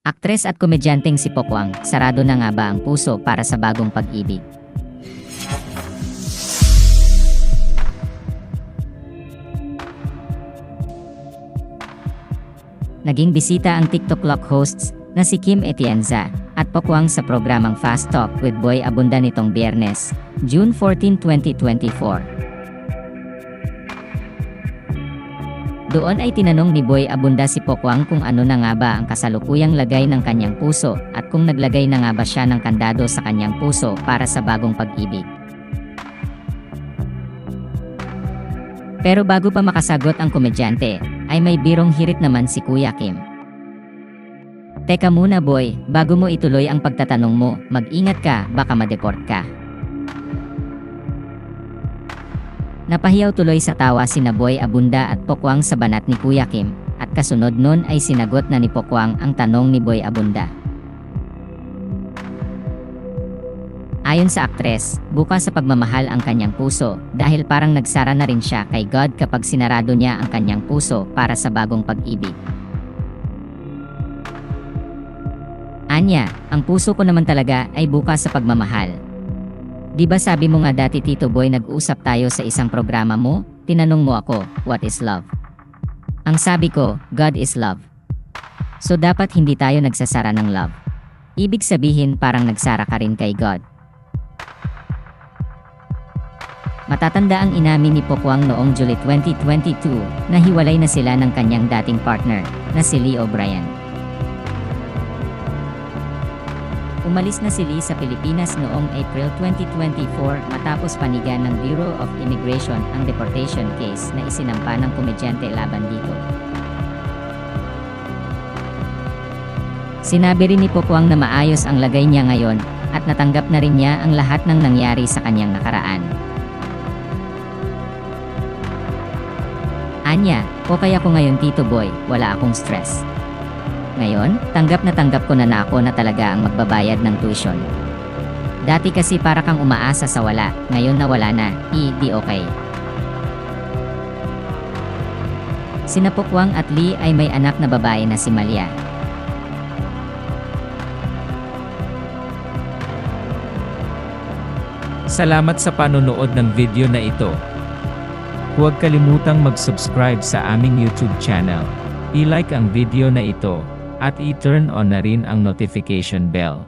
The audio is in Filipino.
Aktres at komedyanteng si Pokwang, sarado na nga ba ang puso para sa bagong pag-ibig? Naging bisita ang TikTok Lock hosts na si Kim Atienza at Pokwang sa programang Fast Talk with Boy Abunda nitong Biyernes, June 14, 2024. Doon ay tinanong ni Boy Abunda si Pokwang kung ano na nga ba ang kasalukuyang lagay ng kanyang puso at kung naglagay na nga ba siya ng kandado sa kanyang puso para sa bagong pag-ibig. Pero bago pa makasagot ang komedyante, ay may birong hirit naman si Kuya Kim. Teka muna boy, bago mo ituloy ang pagtatanong mo, mag-ingat ka, baka ma-deport ka. Napahiyaw tuloy sa tawa sina Boy Abunda at Pokwang sa banat ni Kuya Kim, at kasunod nun ay sinagot na ni Pokwang ang tanong ni Boy Abunda. Ayon sa aktres, bukas sa pagmamahal ang kanyang puso dahil parang nagsara na rin siya kay God kapag sinarado niya ang kanyang puso para sa bagong pag-ibig. Anya, ang puso ko naman talaga ay bukas sa pagmamahal. Di ba sabi mo nga dati Tito Boy nag-usap tayo sa isang programa mo, tinanong mo ako, what is love? Ang sabi ko, God is love. So dapat hindi tayo nagsasara ng love. Ibig sabihin parang nagsara ka rin kay God. Matatanda ang inamin ni Pokwang noong July 2022 na hiwalay na sila ng kanyang dating partner na si Lee O'Brien. Umalis na si Lee sa Pilipinas noong April 2024 matapos panigan ng Bureau of Immigration ang deportation case na isinampa ng komedyante laban dito. Sinabi rin ni Pokwang na maayos ang lagay niya ngayon at natanggap na rin niya ang lahat ng nangyari sa kanyang nakaraan. Anya, okay ako ngayon Tito Boy, wala akong stress. Ngayon, tanggap ko na ako na talaga ang magbabayad ng tuition. Dati kasi para kang umaasa sa wala, ngayon na wala na, di okay. Sina Pokwang at Lee ay may anak na babae na si Malia. Salamat sa panonood ng video na ito. Huwag kalimutang mag-subscribe sa aming YouTube channel. I-like ang video na ito at i-turn on na rin ang notification bell.